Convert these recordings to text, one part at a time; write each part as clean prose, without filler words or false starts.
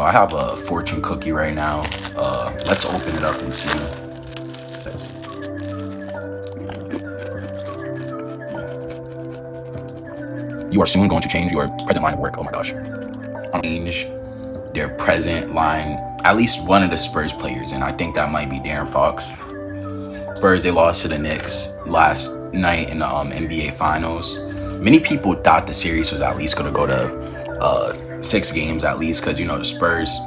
I have a fortune cookie right now. Let's open it up and see. It says, you are soon going to change your present line of work. Oh my gosh. Change their present line, at least one of the Spurs players, and I think that might be Darren Fox. Spurs, they lost to the Knicks last night in the NBA Finals. Many people thought the series was at least going to go to 6 games at least, because, the Spurs,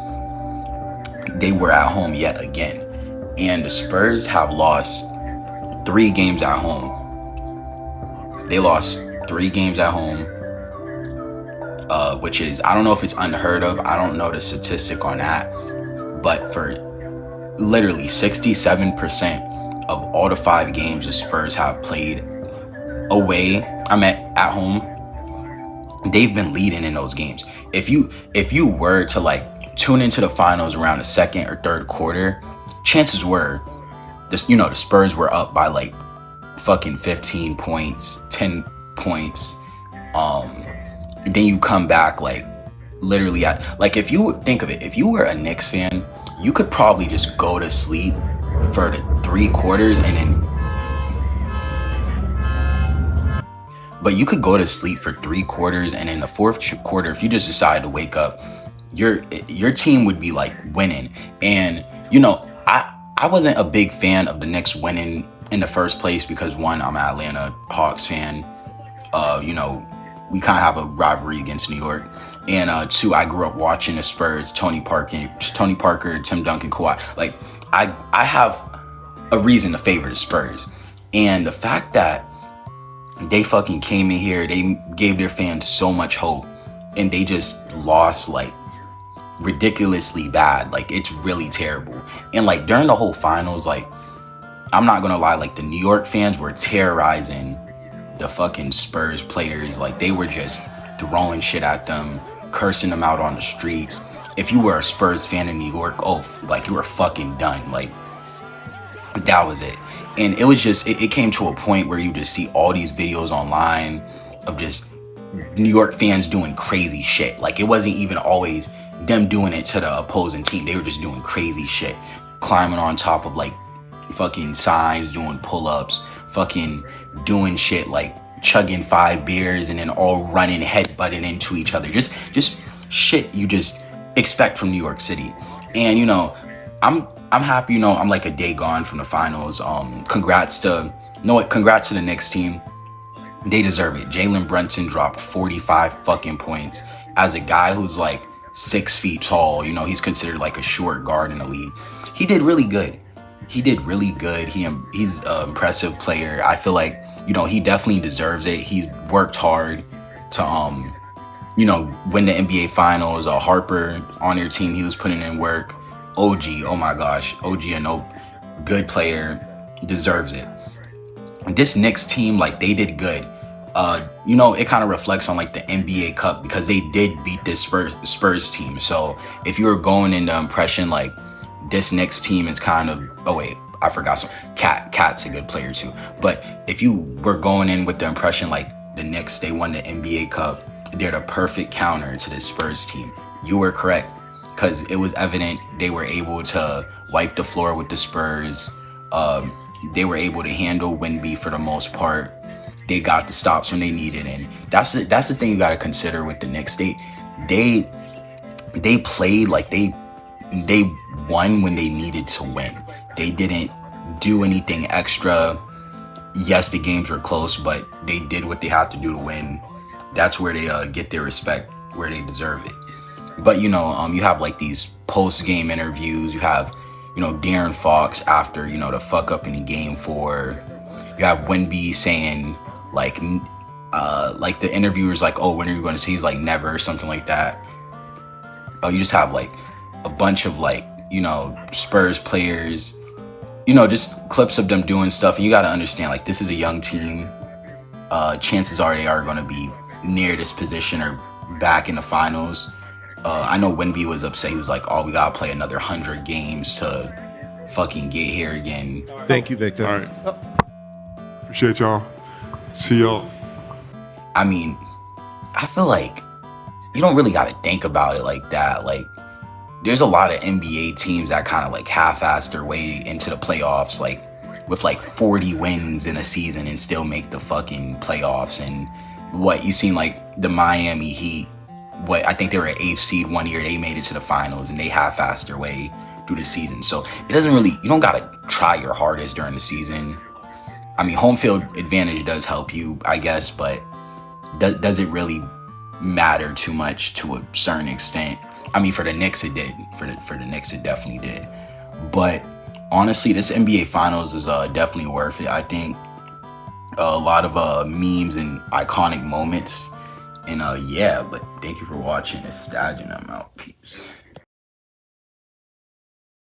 they were at home yet again. And the Spurs have lost 3 games at home. They lost 3 games at home, which is, I don't know if it's unheard of. I don't know the statistic on that. But for literally 67% of all the 5 games the Spurs have played away, at home, they've been leading in those games. If you were to like tune into the finals around the second or third quarter, chances were this, the Spurs were up by like fucking 15 points, 10 points. Then you come back like literally like, if you think of it, if you were a Knicks fan, you could probably just go to sleep for the 3 quarters and then, but you could go to sleep for 3 quarters and in the 4th quarter, if you just decided to wake up, your team would be like winning. And I wasn't a big fan of the Knicks winning in the first place because, one, I'm an Atlanta Hawks fan. We kind of have a rivalry against New York. And 2, I grew up watching the Spurs, Tony Parker, Tim Duncan, Kawhi. Like, I have a reason to favor the Spurs. And the fact that they fucking came in here, they gave their fans so much hope, and they just lost like ridiculously bad. Like, it's really terrible. And like during the whole finals, like, I'm not gonna lie, like the New York fans were terrorizing the fucking Spurs players. Like, they were just throwing shit at them, cursing them out on the streets. If you were a Spurs fan in New York, like you were fucking done. Like, that was it. And it was just, it came to a point where you just see all these videos online of just New York fans doing crazy shit. Like, it wasn't even always them doing it to the opposing team. They were just doing crazy shit, climbing on top of like fucking signs, doing pull-ups, fucking doing shit like chugging 5 beers and then all running, headbutting into each other. Just shit you just expect from New York City. And I'm happy, I'm like a day gone from the finals. Congrats to the Knicks team. They deserve it. Jalen Brunson dropped 45 fucking points. As a guy who's like 6 feet tall, he's considered like a short guard in the league. He did really good. He's an impressive player. I feel like, he definitely deserves it. He's worked hard to, win the NBA finals. Harper on your team, he was putting in work. OG, oh my gosh, OG, good player, deserves it. This Knicks team, like, they did good. It kind of reflects on like the NBA Cup because they did beat this Spurs team. So if you were going in the impression like this Knicks team is kind of, oh wait, I forgot some. Cat's a good player too. But if you were going in with the impression like the Knicks, they won the NBA Cup, they're the perfect counter to this Spurs team. You were correct. Because it was evident they were able to wipe the floor with the Spurs. They were able to handle Wemby for the most part. They got the stops when they needed, and that's the thing you got to consider with the Knicks. They played like they won when they needed to win. They didn't do anything extra. Yes, the games were close, but they did what they had to do to win. That's where they get their respect, where they deserve it. But, you have like these post-game interviews. You have, Darren Fox after, the fuck up in the game 4. You have Wemby saying like the interviewer's like, oh, when are you going to see? He's like, never, or something like that. You just have like a bunch of like, Spurs players, just clips of them doing stuff. And you got to understand, like, this is a young team. Chances are they are going to be near this position or back in the finals. I know Wemby was upset. He was like, oh, we got to play another 100 games to fucking get here again. Thank you, Victor. All right. Appreciate y'all. See y'all. I mean, I feel like you don't really got to think about it like that. Like, there's a lot of NBA teams that kind of like half-ass their way into the playoffs, like with like 40 wins in a season and still make the fucking playoffs. And what you seen like the Miami Heat, what I think they were an 8th seed one year, they made it to the finals and they half-assed their way through the season. So it doesn't really, you don't gotta try your hardest during the season. I mean, home field advantage does help you, I guess, but does it really matter too much to a certain extent? I mean, for the Knicks it did. For the Knicks it definitely did. But honestly, this NBA Finals is definitely worth it. I think a lot of memes and iconic moments. And yeah, but thank you for watching. It's Stadion. I'm out. Peace.